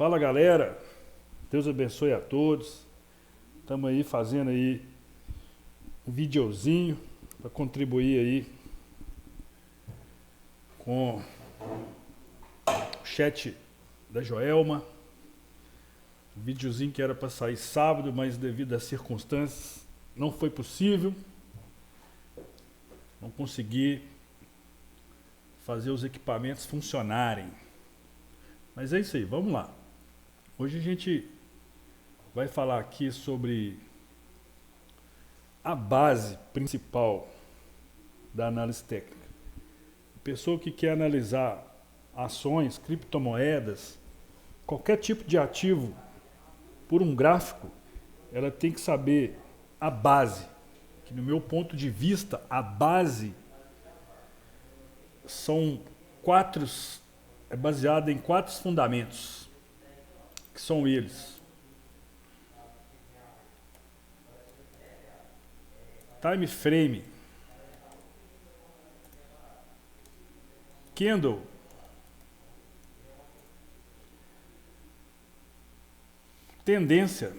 Fala galera, Deus abençoe a todos. Estamos aí fazendo aí um videozinho para contribuir aí com o chat da Joelma. Um videozinho que era para sair sábado, mas devido às circunstâncias não foi possível. Não consegui fazer os equipamentos funcionarem. Mas é isso aí, vamos lá. Hoje a gente vai falar aqui sobre a base principal da análise técnica. A pessoa que quer analisar ações, criptomoedas, qualquer tipo de ativo por um gráfico, ela tem que saber a base. Que no meu ponto de vista, a base é baseada em 4 fundamentos, que são eles: time frame, candle, tendência,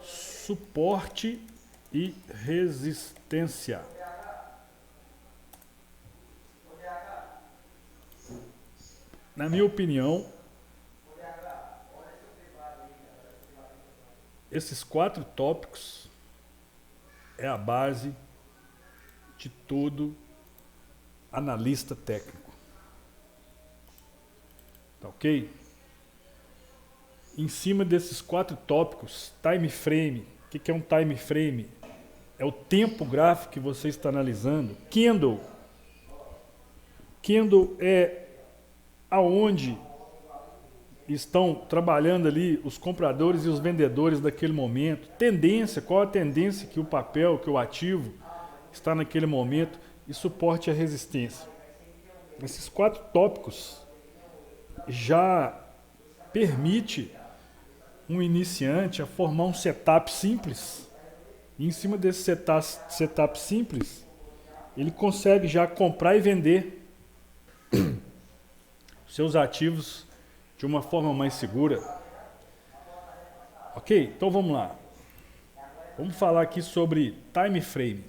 suporte e resistência. Na minha opinião, esses 4 tópicos é a base de todo analista técnico. Tá ok? Em cima desses 4 tópicos, time frame. O que é um time frame? É o tempo gráfico que você está analisando. Candle. Candle é aonde estão trabalhando ali os compradores e os vendedores daquele momento. Tendência, qual a tendência que o papel, que o ativo está naquele momento, e suporte e resistência. Esses 4 tópicos já permite um iniciante a formar um setup simples. E em cima desse setup simples, ele consegue já comprar e vender seus ativos de uma forma mais segura. Ok? Então vamos lá. Vamos falar aqui sobre time frame.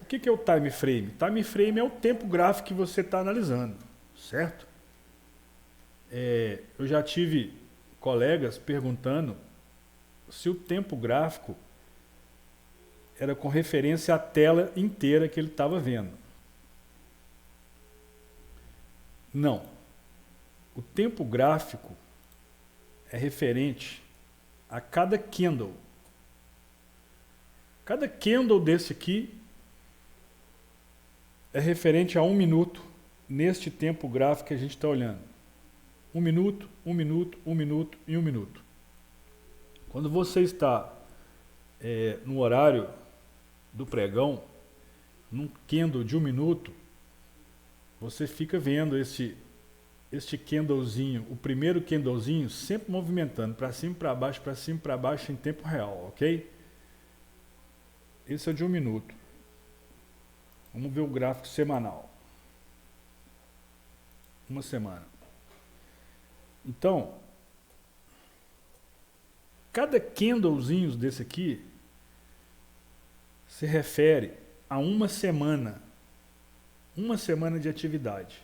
O que é o time frame? Time frame é o tempo gráfico que você está analisando, certo? Eu já tive colegas perguntando se o tempo gráfico era com referência à tela inteira que ele estava vendo. Não. O tempo gráfico é referente a cada candle. Cada candle desse aqui é referente a 1 minuto neste tempo gráfico que a gente está olhando. 1 minuto, 1 minuto, 1 minuto e 1 minuto. Quando você está no horário do pregão, num candle de 1 minuto, você fica vendo este candlezinho, o primeiro candlezinho, sempre movimentando para cima e para baixo em tempo real, ok? Esse é de 1 minuto. Vamos ver o gráfico semanal. Uma semana. Então, cada candlezinho desse aqui se refere a uma semana de atividade.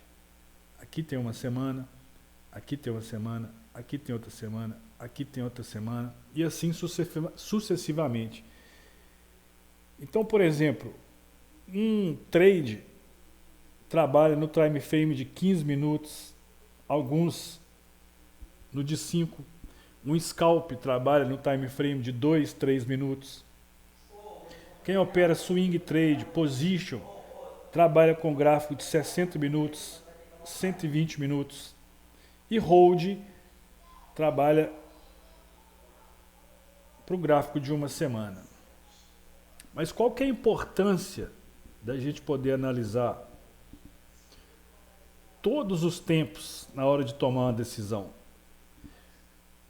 Aqui tem uma semana, aqui tem uma semana, aqui tem outra semana, aqui tem outra semana, e assim sucessivamente. Então, por exemplo, um trade trabalha no time frame de 15 minutos, alguns no de 5. Um scalp trabalha no time frame de 2, 3 minutos. Quem opera swing trade, position, trabalha com gráfico de 60 minutos, 120 minutos. E hold trabalha para o gráfico de uma semana. Mas qual que é a importância da gente poder analisar todos os tempos na hora de tomar uma decisão?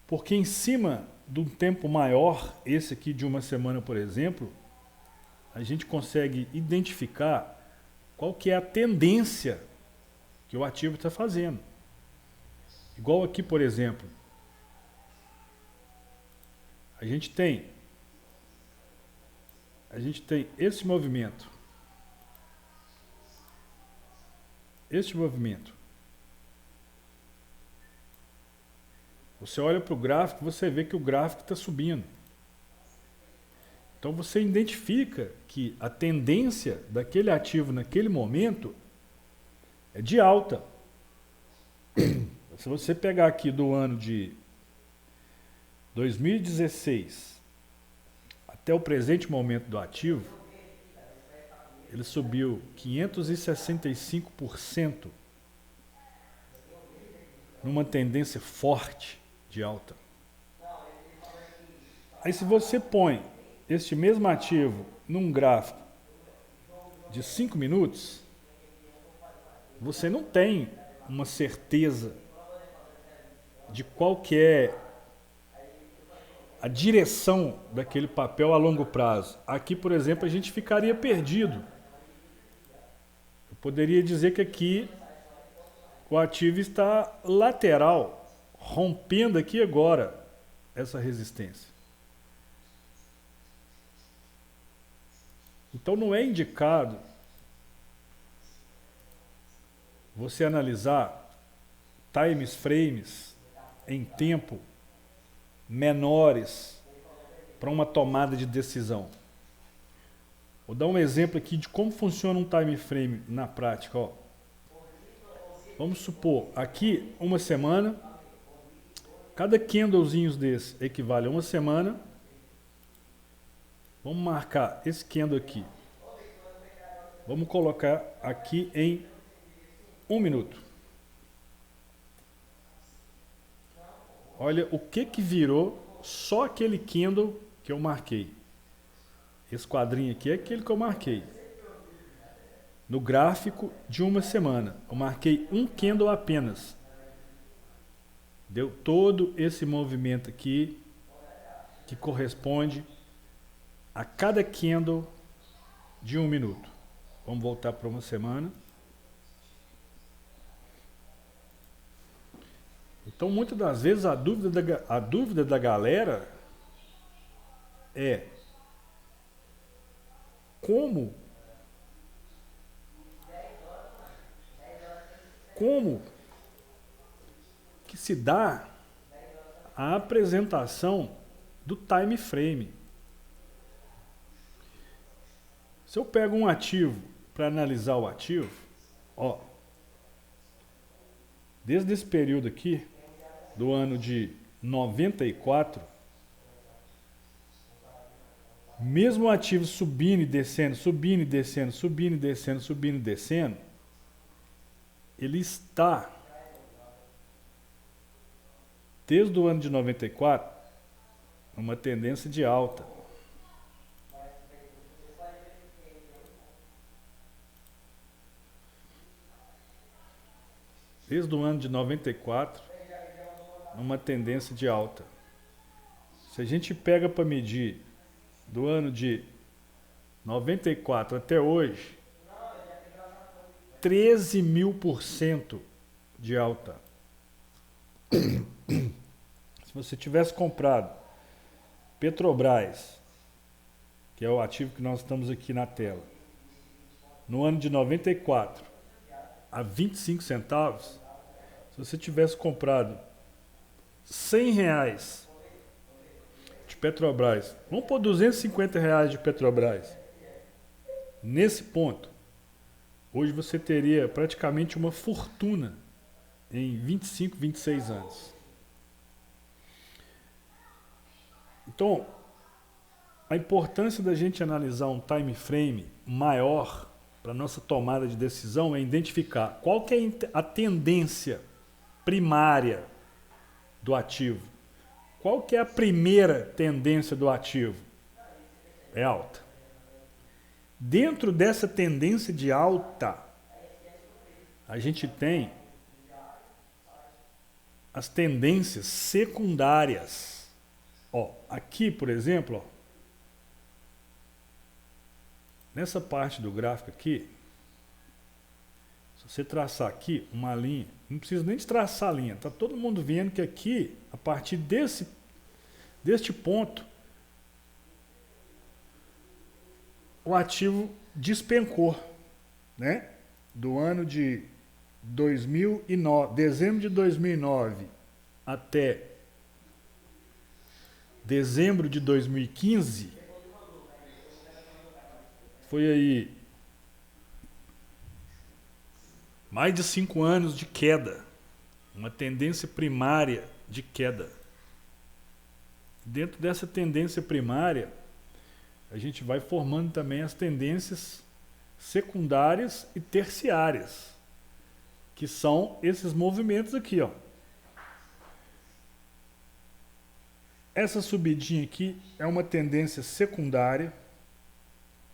Porque em cima de um tempo maior, esse aqui de uma semana, por exemplo, a gente consegue identificar qual que é a tendência que o ativo está fazendo. Igual aqui, por exemplo, a gente tem esse movimento. Este movimento. Você olha para o gráfico, você vê que o gráfico está subindo. Então você identifica que a tendência daquele ativo naquele momento é de alta. Se você pegar aqui do ano de 2016 até o presente momento do ativo, ele subiu 565% numa tendência forte de alta. Aí se você põe este mesmo ativo num gráfico de 5 minutos, você não tem uma certeza de qual que é a direção daquele papel a longo prazo. Aqui, por exemplo, a gente ficaria perdido. Eu poderia dizer que aqui o ativo está lateral, rompendo aqui agora essa resistência. Então não é indicado você analisar frames em tempo menores para uma tomada de decisão. Vou dar um exemplo aqui de como funciona um time frame na prática. Ó. Vamos supor, aqui uma semana, cada candlezinho desse equivale a uma semana. Vamos marcar esse candle aqui. Vamos colocar aqui em 1 minuto. Olha o que virou só aquele candle que eu marquei. Esse quadrinho aqui é aquele que eu marquei. No gráfico de uma semana. Eu marquei um candle apenas. Deu todo esse movimento aqui, que corresponde a cada candle de 1 minuto. Vamos voltar para uma semana. Então, muitas das vezes, a dúvida da galera é como que se dá a apresentação do time frame. Se eu pego um ativo para analisar o ativo, ó, desde esse período aqui, do ano de 94, mesmo o ativo subindo e descendo, subindo e descendo, subindo e descendo, subindo e descendo, ele está, desde o ano de 94, numa tendência de alta. Desde o ano de 94, numa tendência de alta. Se a gente pega para medir do ano de 94 até hoje, 13.000% de alta. Se você tivesse comprado Petrobras, que é o ativo que nós estamos aqui na tela, no ano de 94, a 25 centavos, se você tivesse comprado R$100 de Petrobras, vamos pôr R$250 de Petrobras, nesse ponto, hoje você teria praticamente uma fortuna em 25, 26 anos. Então, a importância da gente analisar um time frame maior para nossa tomada de decisão é identificar qual que é a tendência primária do ativo. Qual que é a primeira tendência do ativo? É alta. Dentro dessa tendência de alta, a gente tem as tendências secundárias. Ó, aqui, por exemplo, ó, nessa parte do gráfico aqui, Se você traçar aqui uma linha, não precisa nem de traçar a linha, está todo mundo vendo que aqui, a partir deste ponto, o ativo despencou, né? Do ano de 2009, dezembro de 2009 até dezembro de 2015, foi aí mais de 5 anos de queda, uma tendência primária de queda. Dentro dessa tendência primária, a gente vai formando também as tendências secundárias e terciárias, que são esses movimentos aqui, ó. Essa subidinha aqui é uma tendência secundária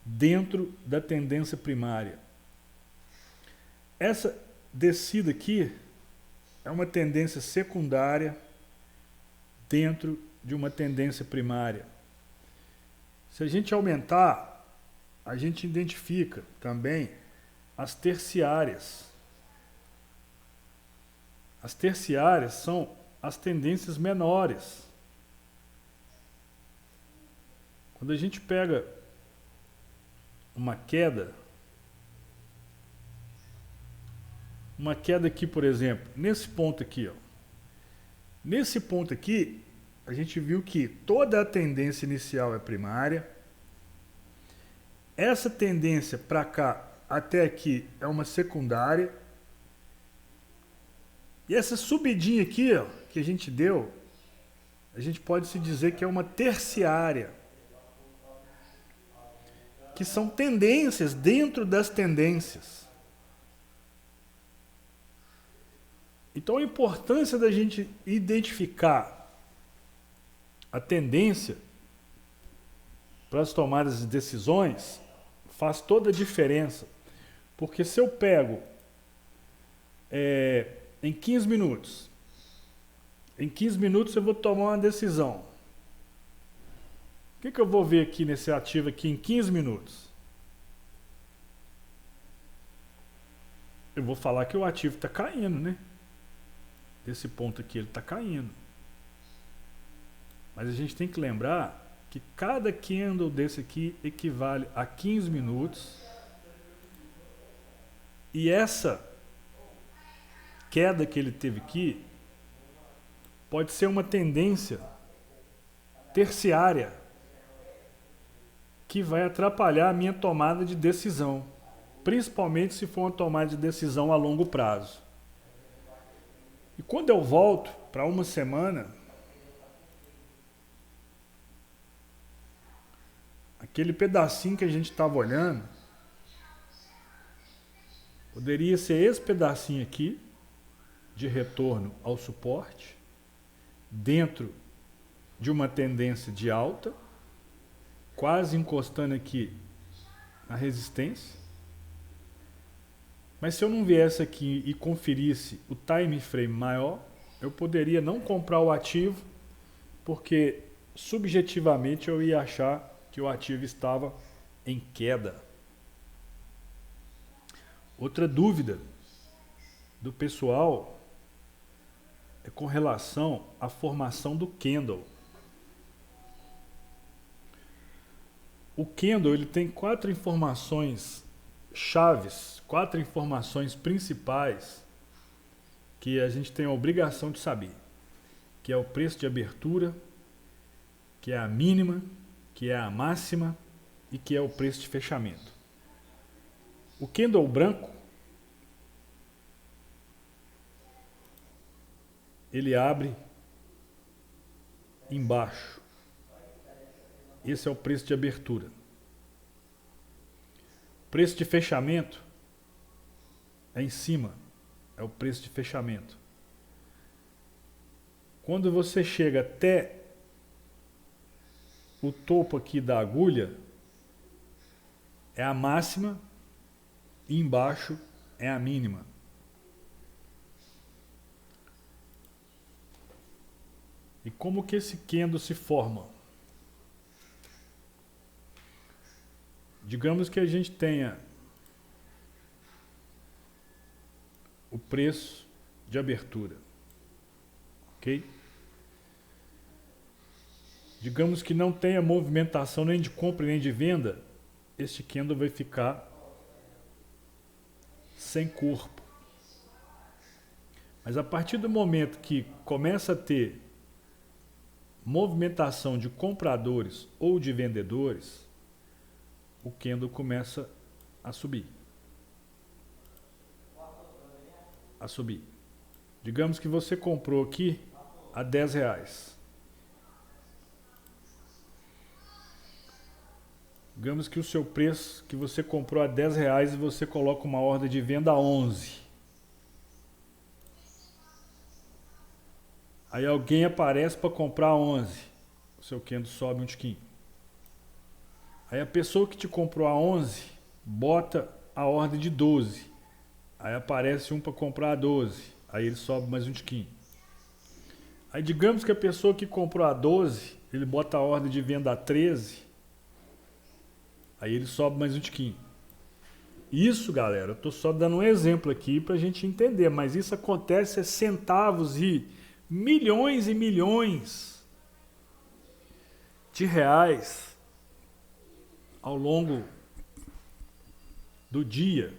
dentro da tendência primária. Essa descida aqui é uma tendência secundária dentro de uma tendência primária. Se a gente aumentar, a gente identifica também as terciárias. As terciárias são as tendências menores. Quando a gente pega uma queda aqui, por exemplo, nesse ponto aqui, ó. Nesse ponto aqui, a gente viu que toda a tendência inicial é primária. Essa tendência para cá até aqui é uma secundária. E essa subidinha aqui, ó, que a gente deu, a gente pode se dizer que é uma terciária. Que são tendências dentro das tendências. Então a importância da gente identificar a tendência para as tomadas de decisões faz toda a diferença. Porque se eu pego em 15 minutos, eu vou tomar uma decisão. O que eu vou ver aqui nesse ativo aqui em 15 minutos? Eu vou falar que o ativo está caindo, né? Desse ponto aqui ele está caindo. Mas a gente tem que lembrar que cada candle desse aqui equivale a 15 minutos. E essa queda que ele teve aqui pode ser uma tendência terciária que vai atrapalhar a minha tomada de decisão, principalmente se for uma tomada de decisão a longo prazo. E quando eu volto para uma semana, aquele pedacinho que a gente estava olhando poderia ser esse pedacinho aqui de retorno ao suporte dentro de uma tendência de alta, quase encostando aqui na resistência. Mas se eu não viesse aqui e conferisse o time frame maior, eu poderia não comprar o ativo, porque subjetivamente eu ia achar que o ativo estava em queda. Outra dúvida do pessoal é com relação à formação do candle. O candle ele tem 4 informações chaves, 4 informações principais que a gente tem a obrigação de saber, que é o preço de abertura, que é a mínima, que é a máxima e que é o preço de fechamento. O candle branco ele abre embaixo. Esse é o preço de abertura. Preço de fechamento é em cima, é o preço de fechamento. Quando você chega até o topo aqui da agulha, é a máxima e embaixo é a mínima. E como que esse candle se forma? Digamos que a gente tenha o preço de abertura. Ok? Digamos que não tenha movimentação nem de compra nem de venda, este candle vai ficar sem corpo. Mas a partir do momento que começa a ter movimentação de compradores ou de vendedores, o candle começa a subir. Digamos que você comprou aqui a R$10. Digamos que o seu preço que você comprou a R$10 e você coloca uma ordem de venda a 11. Aí alguém aparece para comprar a 11. O seu candle sobe um tiquinho. Aí a pessoa que te comprou a 11 bota a ordem de 12. Aí aparece um para comprar a 12. Aí ele sobe mais um tiquinho. Aí digamos que a pessoa que comprou a 12, ele bota a ordem de venda a 13. Aí ele sobe mais um tiquinho. Isso, galera, eu estou só dando um exemplo aqui para a gente entender, mas isso acontece centavos e milhões de reais ao longo do dia.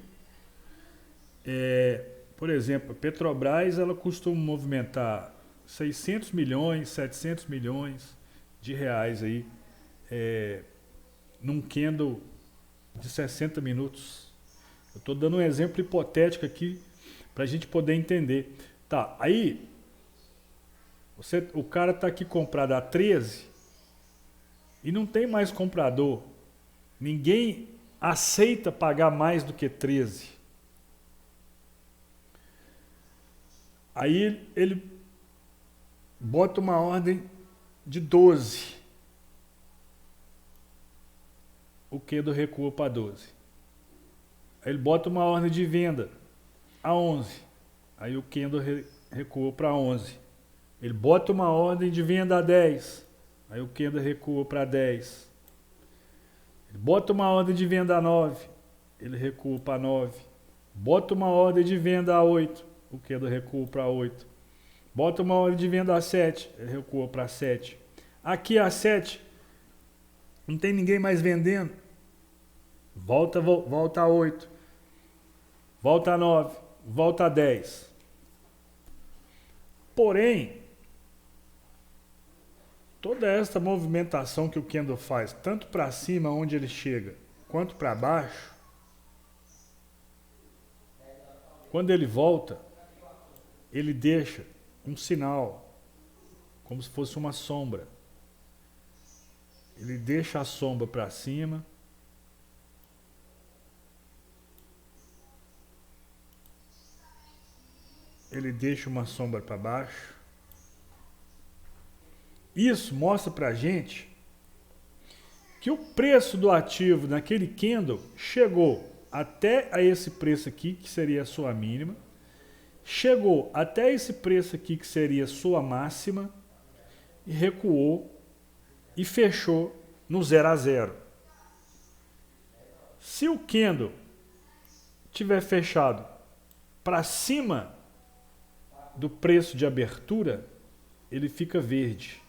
Por exemplo, a Petrobras ela costuma movimentar 600 milhões, 700 milhões de reais aí, num candle de 60 minutos. Eu estou dando um exemplo hipotético aqui para a gente poder entender. Tá, aí o cara está aqui comprado a 13 e não tem mais comprador. Ninguém aceita pagar mais do que 13. Aí ele bota uma ordem de 12. O candle recua para 12. Aí ele bota uma ordem de venda a 11. Aí o candle recua para 11. Ele bota uma ordem de venda a 10. Aí o candle recua para 10. Ele bota uma ordem de venda a 9. Ele recua para 9. Bota uma ordem de venda a 8. O candle recua para 8. Bota uma ordem de venda a 7. Ele recua para 7. Aqui a 7. Não tem ninguém mais vendendo. Volta a 8. Volta a 9. Volta a 10. Porém, toda esta movimentação que o candle faz, tanto para cima onde ele chega, quanto para baixo, quando ele volta, ele deixa um sinal, como se fosse uma sombra. Ele deixa a sombra para cima. Ele deixa uma sombra para baixo. Isso mostra para a gente que o preço do ativo naquele candle chegou até a esse preço aqui, que seria a sua mínima. Chegou até esse preço aqui, que seria a sua máxima. E recuou. E fechou no 0 a 0. Se o candle tiver fechado para cima do preço de abertura, ele fica verde.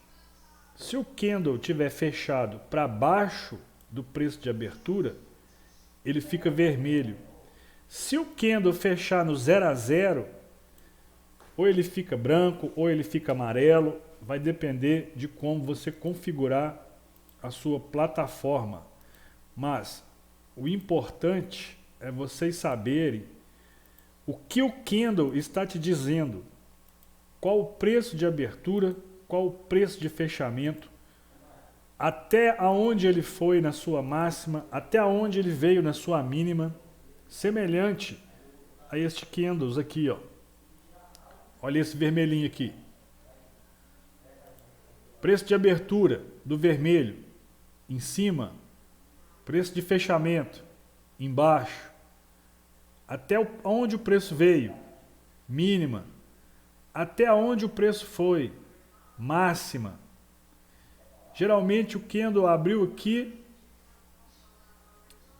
Se o candle tiver fechado para baixo do preço de abertura, ele fica vermelho. Se o candle fechar no 0 a 0, ou ele fica branco ou ele fica amarelo, vai depender de como você configurar a sua plataforma. Mas o importante é vocês saberem o que o candle está te dizendo. Qual o preço de abertura, qual o preço de fechamento, até aonde ele foi na sua máxima, até aonde ele veio na sua mínima, semelhante a este candles aqui, ó. Olha esse vermelhinho aqui. Preço de abertura do vermelho em cima, preço de fechamento embaixo. Até onde o preço veio, mínima. Até onde o preço foi, máxima. Geralmente o candle abriu aqui,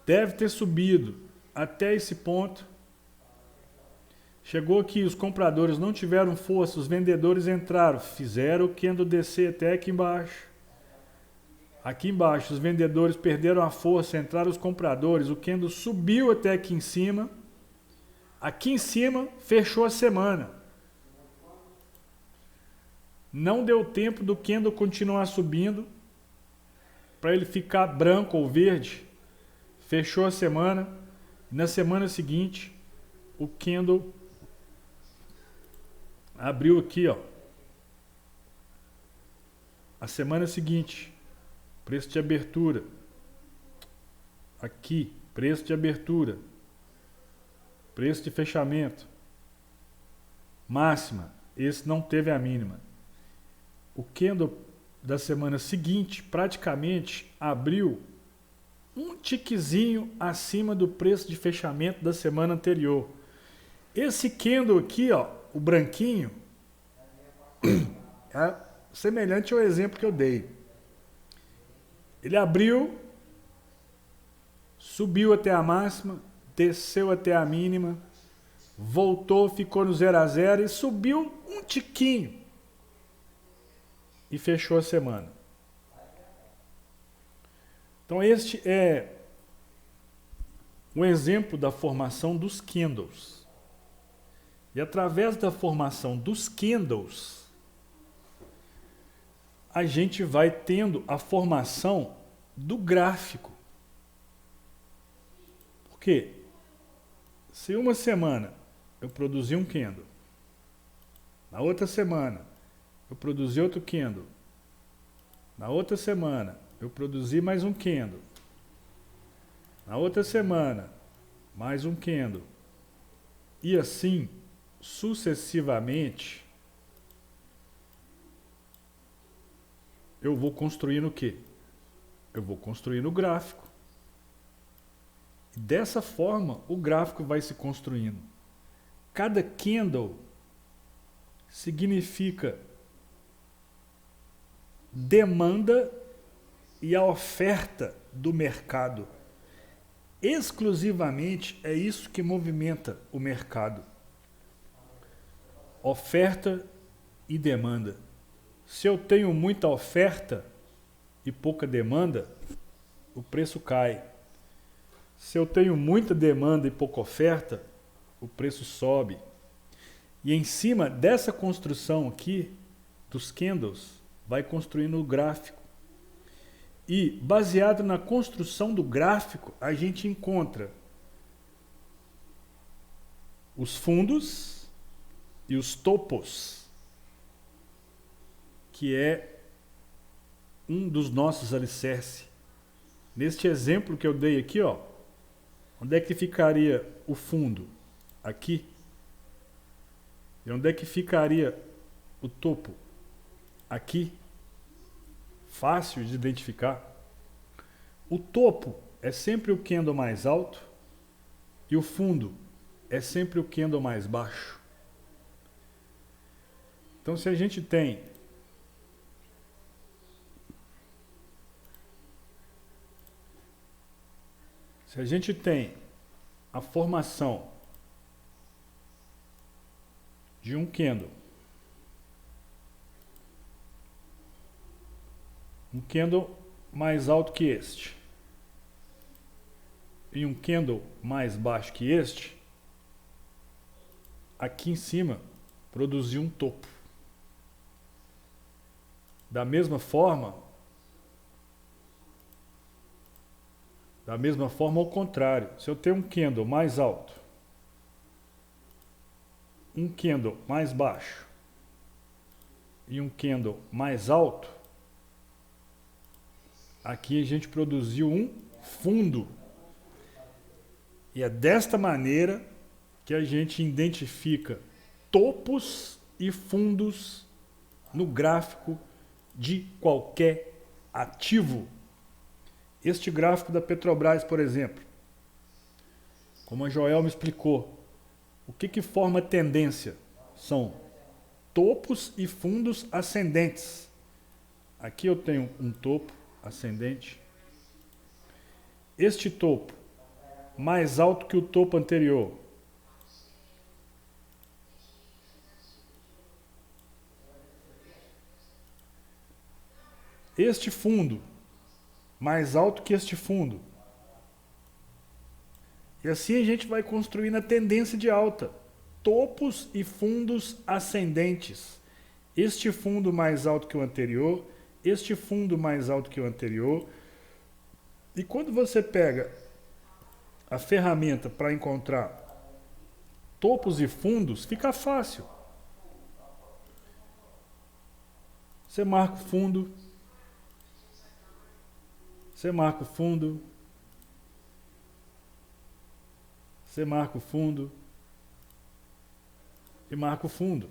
deve ter subido até esse ponto. Chegou aqui, os compradores não tiveram força, os vendedores entraram, fizeram o candle descer até aqui embaixo. Aqui embaixo, os vendedores perderam a força, entraram os compradores, o candle subiu até aqui em cima. Aqui em cima, fechou a semana. Não deu tempo do candle continuar subindo, para ele ficar branco ou verde. Fechou a semana. Na semana seguinte, o candle abriu aqui, ó. A semana seguinte, preço de abertura. Aqui, preço de abertura. Preço de fechamento. Máxima. Esse não teve a mínima. O candle da semana seguinte praticamente abriu um tiquezinho acima do preço de fechamento da semana anterior. Esse candle aqui, ó, o branquinho, é semelhante ao exemplo que eu dei. Ele abriu, subiu até a máxima, desceu até a mínima, voltou, ficou no 0 a 0 e subiu um tiquinho. E fechou a semana. Então este é um exemplo da formação dos candles. E através da formação dos candles, a gente vai tendo a formação do gráfico. Por quê? Se uma semana eu produzi um candle, na outra semana eu produzi outro candle, na outra semana eu produzi mais um candle, na outra semana mais um candle, e assim sucessivamente, eu vou construindo o quê? Eu vou construindo o gráfico. E dessa forma, o gráfico vai se construindo. Cada candle significa demanda e a oferta do mercado. Exclusivamente é isso que movimenta o mercado. Oferta e demanda. Se eu tenho muita oferta e pouca demanda, o preço cai. Se eu tenho muita demanda e pouca oferta, o preço sobe. E em cima dessa construção aqui, dos candles, vai construindo o gráfico. E baseado na construção do gráfico, a gente encontra os fundos e os topos, que é um dos nossos alicerces. Neste exemplo que eu dei aqui, ó, onde é que ficaria o fundo? Aqui. E onde é que ficaria o topo? Aqui. Fácil de identificar. O topo é sempre o candle mais alto e o fundo é sempre o candle mais baixo. Então, se a gente tem a formação de um candle mais alto que este e um candle mais baixo que este, aqui em cima produziu um topo. Da mesma forma ao contrário, se eu tenho um candle mais alto, um candle mais baixo e um candle mais alto, aqui a gente produziu um fundo. E é desta maneira que a gente identifica topos e fundos no gráfico de qualquer ativo. Este gráfico da Petrobras, por exemplo, como a Joel me explicou, o que forma tendência? São topos e fundos ascendentes. Aqui eu tenho um topo ascendente. Este topo mais alto que o topo anterior. este fundo mais alto que este fundo. E assim a gente vai construindo a tendência de alta. Topos e fundos ascendentes. Este fundo mais alto que o anterior, este fundo mais alto que o anterior. E quando você pega a ferramenta para encontrar topos e fundos, fica fácil. Você marca o fundo, você marca o fundo, você marca o fundo e marca o fundo.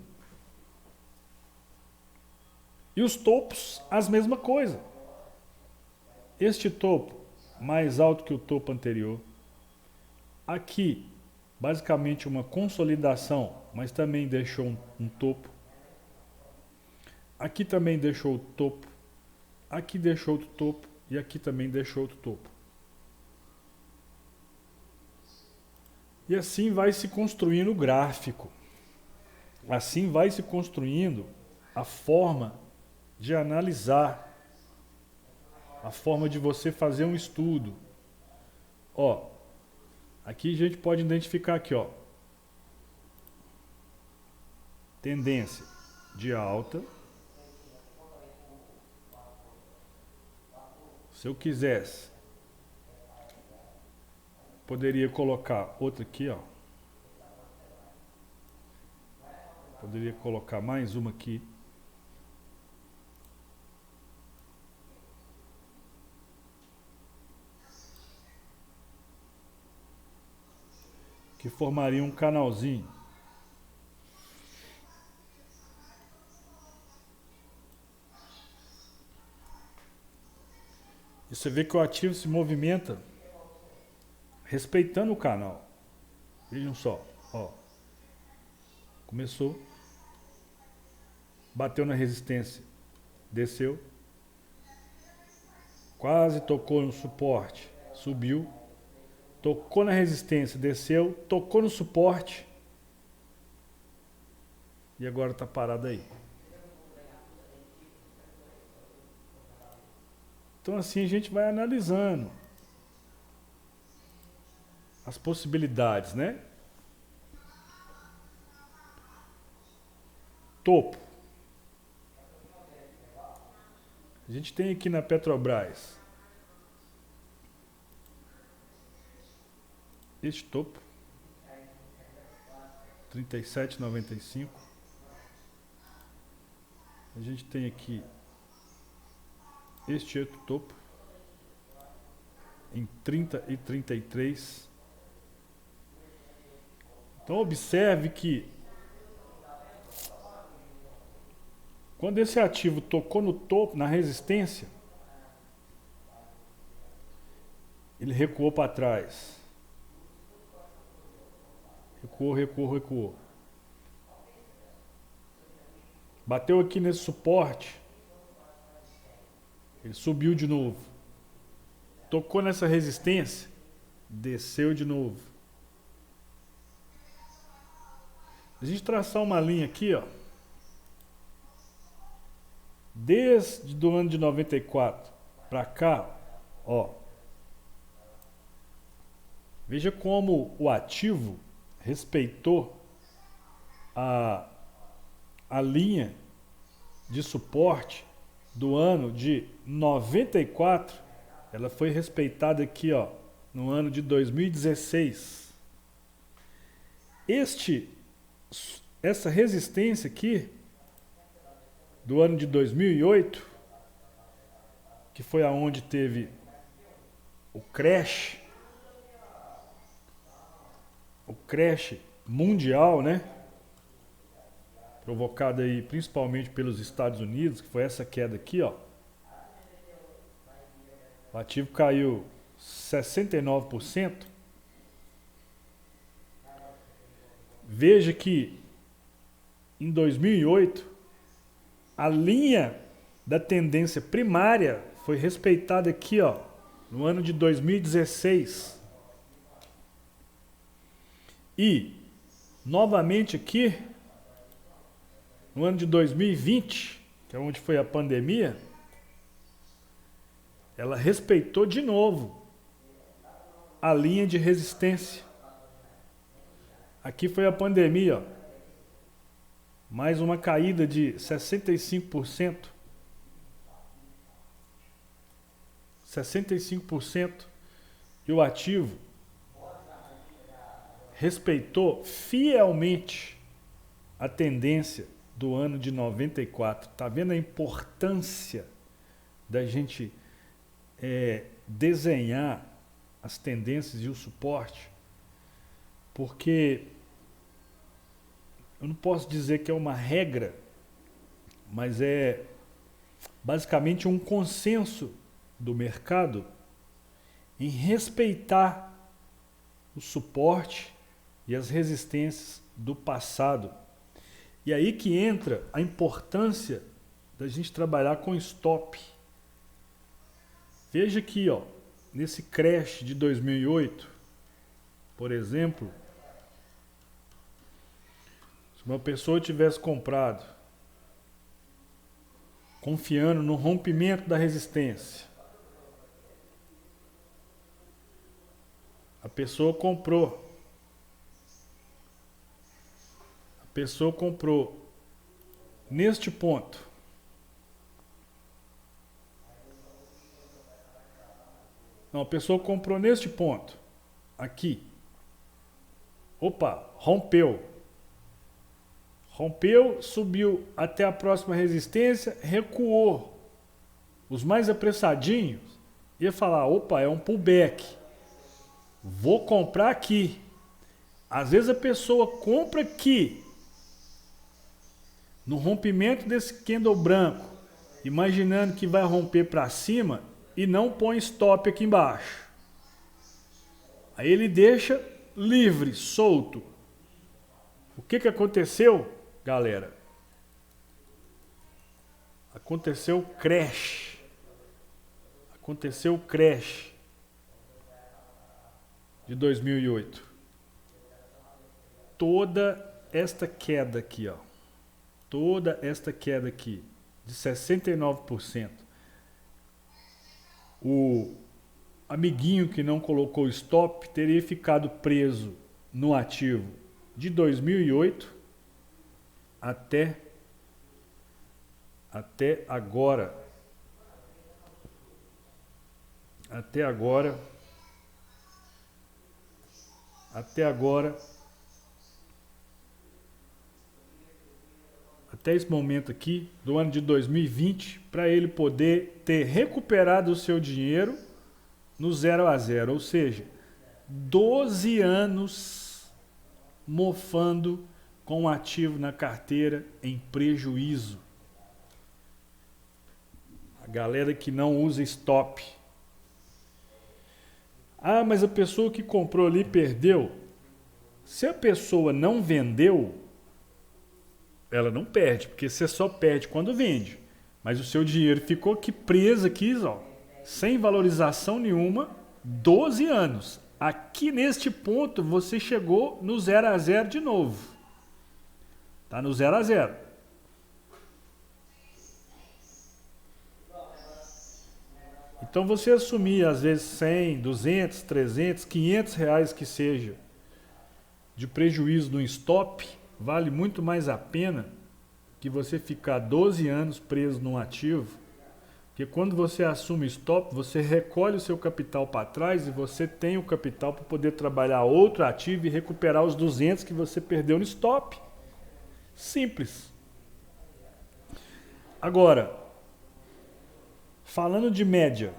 E os topos, as mesma coisa. Este topo mais alto que o topo anterior. Aqui, basicamente uma consolidação, mas também deixou um topo. Aqui também deixou o topo. Aqui deixou outro topo. E aqui também deixou outro topo. E assim vai se construindo o gráfico. Assim vai se construindo a forma de analisar, a forma de você fazer um estudo. Ó, aqui a gente pode identificar aqui, ó, tendência de alta. Se eu quisesse, poderia colocar outra aqui, ó. Poderia colocar mais uma aqui. Que formaria um canalzinho. E você vê que o ativo se movimenta respeitando o canal. Vejam só, ó. Começou. Bateu na resistência. Desceu. Quase tocou no suporte. Subiu. Tocou na resistência. Desceu. Tocou no suporte. E agora está parado aí. Então assim a gente vai analisando as possibilidades, né? Topo. A gente tem aqui na Petrobras este topo, 37,95. A gente tem aqui este outro topo em 30 e 33. Então observe que quando esse ativo tocou no topo, na resistência, ele recuou para trás. Recuou, recuou, recuou. Bateu aqui nesse suporte. Ele subiu de novo. Tocou nessa resistência. Desceu de novo. A gente traçar uma linha aqui, ó. Desde do ano de 94 para cá, ó. Veja como o ativo respeitou a linha de suporte do ano de 94, ela foi respeitada aqui, ó, no ano de 2016. Essa resistência aqui do ano de 2008, que foi aonde teve o crash mundial, né? Provocado aí principalmente pelos Estados Unidos, que foi essa queda aqui, ó. O ativo caiu 69%. Veja que em 2008 a linha da tendência primária foi respeitada aqui, ó, no ano de 2016. E novamente aqui no ano de 2020, que é onde foi a pandemia, ela respeitou de novo a linha de resistência. Aqui foi a pandemia, ó. Mais uma caída de 65%. 65%. E o ativo respeitou fielmente a tendência do ano de 94. Tá vendo a importância da gente desenhar as tendências e o suporte? Porque eu não posso dizer que é uma regra, mas é basicamente um consenso do mercado em respeitar o suporte e as resistências do passado. E aí que entra a importância da gente trabalhar com stop. Veja aqui, ó, nesse crash de 2008, por exemplo, se uma pessoa tivesse comprado confiando no rompimento da resistência, a pessoa comprou neste ponto. Não, a pessoa comprou neste ponto, aqui. Opa, rompeu. Rompeu, subiu até a próxima resistência, recuou. Os mais apressadinhos ia falar, opa, é um pullback. Vou comprar aqui. Às vezes a pessoa compra aqui, no rompimento desse candle branco, imaginando que vai romper para cima e não põe stop aqui embaixo. Aí ele deixa livre, solto. O que aconteceu, galera? Aconteceu o crash. Aconteceu o crash de 2008. Toda esta queda aqui, ó. Toda esta queda aqui, de 69%. O amiguinho que não colocou stop teria ficado preso no ativo de 2008 até agora. Até esse momento aqui, do ano de 2020, para ele poder ter recuperado o seu dinheiro no 0 a 0, ou seja, 12 anos mofando com o ativo na carteira em prejuízo. A galera que não usa stop. Ah, mas a pessoa que comprou ali perdeu. Se a pessoa não vendeu, ela não perde, porque você só perde quando vende. Mas o seu dinheiro ficou aqui preso aqui, ó, sem valorização nenhuma, 12 anos. Aqui neste ponto você chegou no 0 a 0 de novo. Tá no 0 a 0. Então você assumir às vezes 100, 200, 300, 500 reais que seja de prejuízo no stop, vale muito mais a pena que você ficar 12 anos preso num ativo, porque quando você assume stop, você recolhe o seu capital para trás e você tem o capital para poder trabalhar outro ativo e recuperar os 200 que você perdeu no stop. Simples. Agora, falando de média,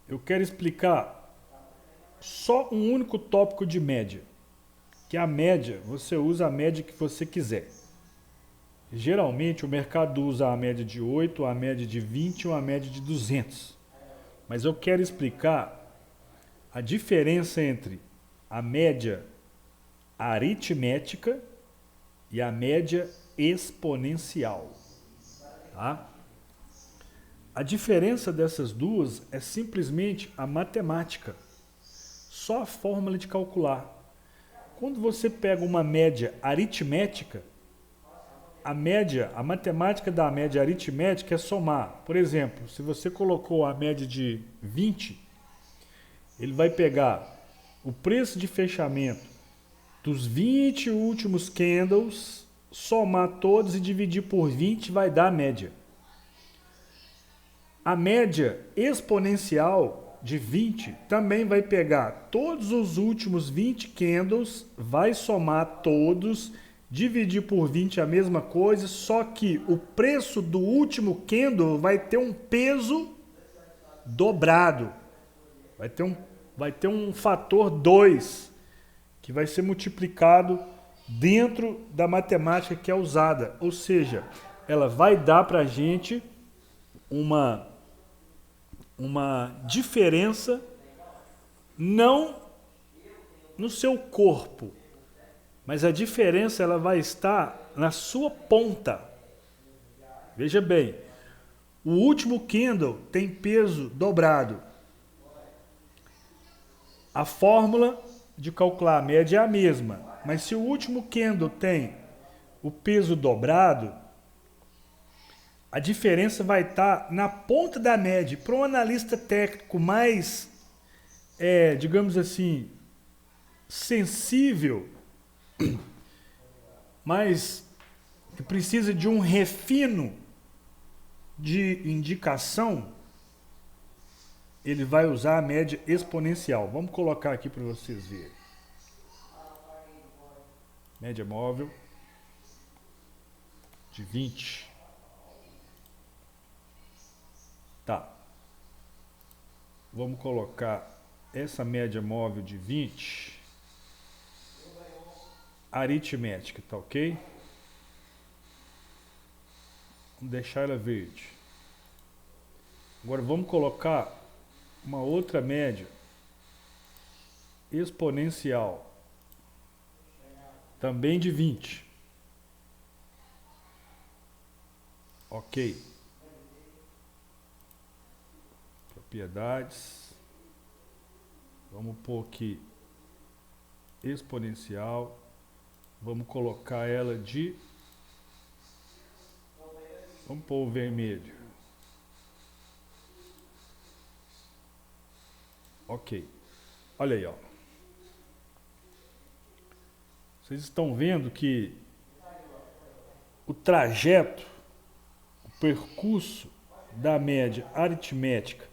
eu quero explicar só um único tópico de média. Que a média, você usa a média que você quiser. Geralmente o mercado usa a média de 8, a média de 20 ou a média de 200. Mas eu quero explicar a diferença entre a média aritmética e a média exponencial. Tá? A diferença dessas duas é simplesmente a matemática. Só a fórmula de calcular. Quando você pega uma média aritmética, A média, a matemática da média aritmética é somar. Por exemplo, se você colocou a média de 20, ele vai pegar o preço de fechamento dos 20 últimos candles, somar todos e dividir por 20 vai dar a média. A média exponencial de 20 também vai pegar todos os últimos 20 candles, vai somar todos, dividir por 20 a mesma coisa, só que o preço do último candle vai ter um peso dobrado. Vai ter um fator 2, que vai ser multiplicado dentro da matemática que é usada. Ou seja, ela vai dar para a gente uma diferença não no seu corpo, mas a diferença ela vai estar na sua ponta. Veja bem, o último candle tem peso dobrado. A fórmula de calcular a média é a mesma, mas se o último candle tem o peso dobrado, a diferença vai estar na ponta da média. Para um analista técnico mais, digamos assim, sensível, mas que precisa de um refino de indicação, ele vai usar a média exponencial. Vamos colocar aqui para vocês verem. Média móvel de 20. Tá. Vamos colocar essa média móvel de 20 aritmética, tá ok? Vamos deixar ela verde. Agora vamos colocar uma outra média exponencial, também de 20. Ok. Propriedades. Vamos pôr aqui exponencial. Vamos colocar ela de... Vamos pôr o vermelho. Ok. Olha aí, ó. Vocês estão vendo que o trajeto, o percurso da média aritmética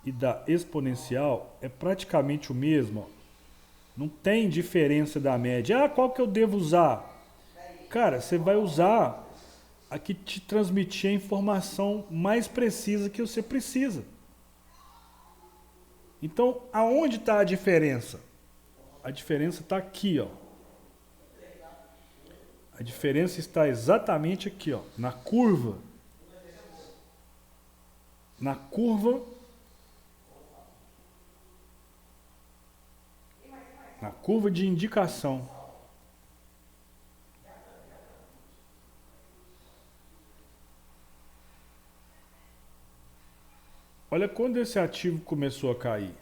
e da exponencial é praticamente o mesmo. Ó. Não tem diferença da média. Ah, qual que eu devo usar? Cara, você vai usar a que te transmitir a informação mais precisa que você precisa. Então, aonde está a diferença? A diferença está aqui, ó. A diferença está exatamente aqui, ó, na curva. Na curva de indicação. Olha quando esse ativo começou a cair.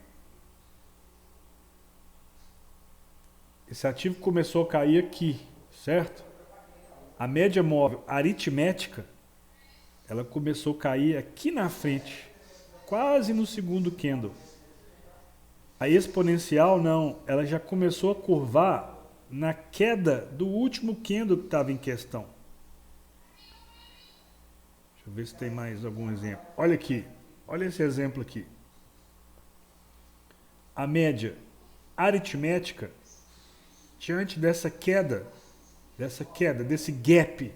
Esse ativo começou a cair aqui, certo? A média móvel aritmética, ela começou a cair aqui na frente, quase no segundo candle. A exponencial não, ela já começou a curvar na queda do último candle que estava em questão. Deixa eu ver se tem mais algum exemplo. Olha aqui, olha esse exemplo aqui. A média aritmética, diante dessa queda, desse gap,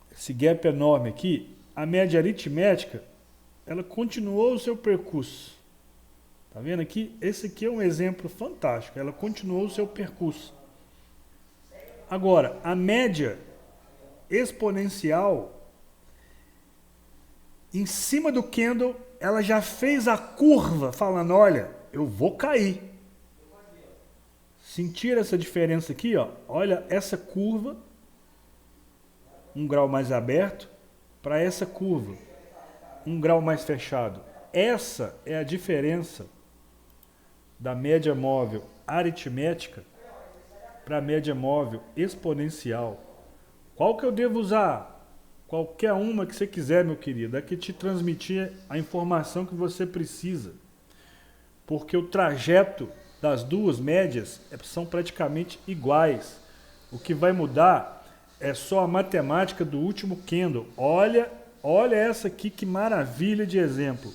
esse gap enorme aqui, a média aritmética, ela continuou o seu percurso. Tá vendo aqui? Esse aqui é um exemplo fantástico. Ela continuou o seu percurso. Agora, a média exponencial, em cima do candle, ela já fez a curva, falando, olha, eu vou cair. Sentir essa diferença aqui, ó. Olha essa curva, um grau mais aberto, para essa curva, um grau mais fechado. Essa é a diferença da média móvel aritmética para a média móvel exponencial. Qual que eu devo usar? Qualquer uma que você quiser, meu querido, é que te transmitir a informação que você precisa. Porque o trajeto das duas médias são praticamente iguais. O que vai mudar é só a matemática do último candle. Olha essa aqui, que maravilha de exemplo.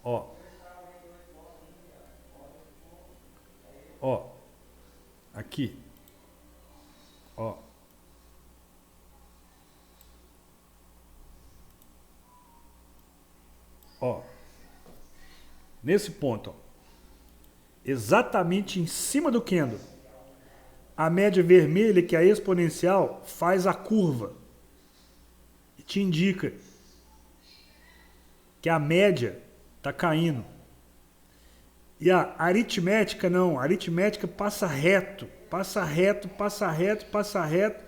Ó. Ó. Aqui. Ó. Ó. Nesse ponto, ó. Exatamente em cima do candle. A média vermelha, que é a exponencial, faz a curva. E te indica que a média está caindo. E a aritmética não. A aritmética passa reto. Passa reto, passa reto, passa reto.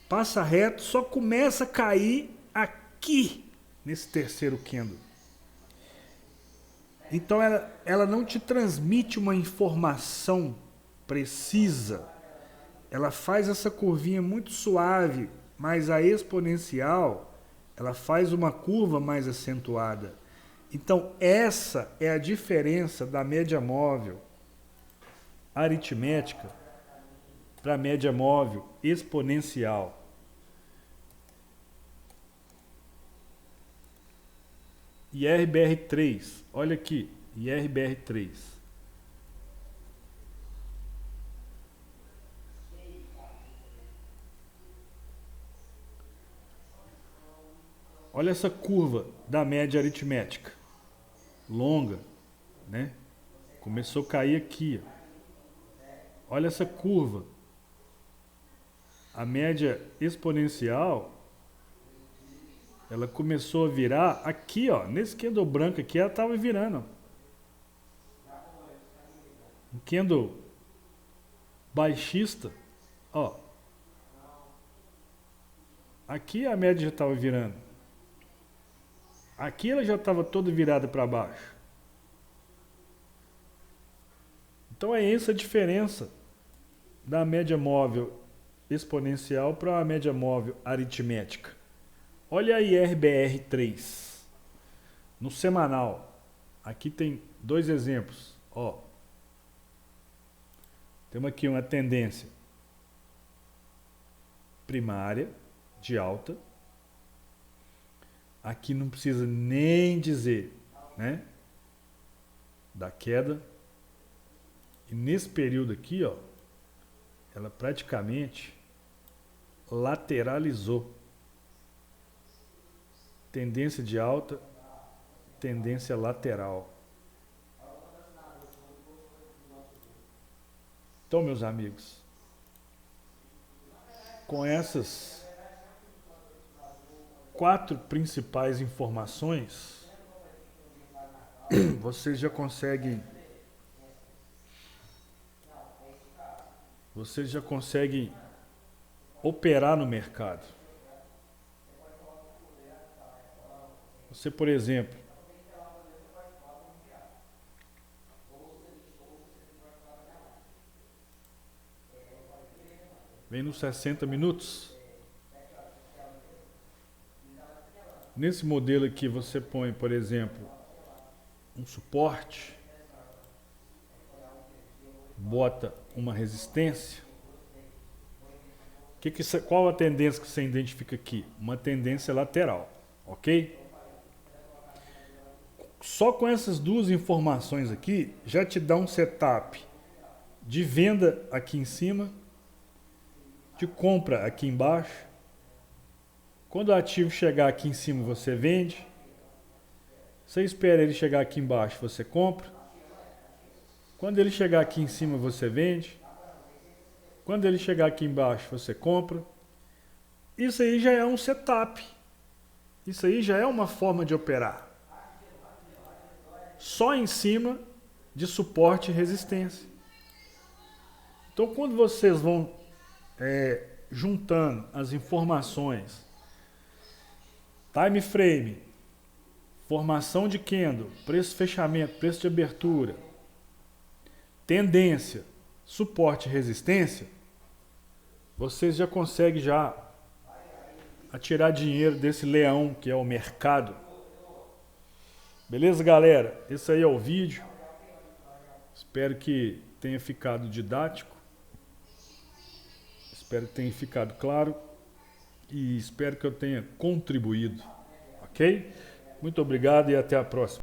Passa reto. Só começa a cair aqui, nesse terceiro candle. Então ela não te transmite uma informação precisa. Ela faz essa curvinha muito suave, mas a exponencial, ela faz uma curva mais acentuada. Então essa é a diferença da média móvel aritmética para a média móvel exponencial. IRBR3, olha aqui, IRBR3. Olha essa curva da média aritmética, longa, né? Começou a cair aqui, ó. Olha essa curva. A média exponencial, ela começou a virar aqui, ó, nesse candle branco aqui, ela estava virando. Um candle baixista, ó. Aqui a média já estava virando. Aqui ela já estava toda virada para baixo. Então é essa a diferença da média móvel exponencial para a média móvel aritmética. Olha a IRBR3 no semanal. Aqui tem dois exemplos. Ó. Temos aqui uma tendência primária de alta. Aqui não precisa nem dizer, né, da queda. E nesse período aqui, ó, ela praticamente lateralizou. Tendência de alta, tendência lateral. Então, meus amigos, com essas 4 principais informações, vocês já conseguem operar no mercado. Você, por exemplo, vem nos 60 minutos. Nesse modelo aqui você põe, por exemplo, um suporte, bota uma resistência. Qual a tendência que você identifica aqui? Uma tendência lateral, ok? Só com essas duas informações aqui, já te dá um setup de venda aqui em cima, de compra aqui embaixo. Quando o ativo chegar aqui em cima, você vende. Você espera ele chegar aqui embaixo, você compra. Quando ele chegar aqui em cima, você vende. Quando ele chegar aqui embaixo, você compra. Isso aí já é um setup. Isso aí já é uma forma de operar. Só em cima de suporte e resistência. Então, quando vocês vão juntando as informações, time frame, formação de candle, preço fechamento, preço de abertura, tendência, suporte e resistência, vocês já conseguem já tirar dinheiro desse leão que é o mercado. Beleza, galera? Esse aí é o vídeo. Espero que tenha ficado didático. Espero que tenha ficado claro. E espero que eu tenha contribuído. Ok? Muito obrigado e até a próxima.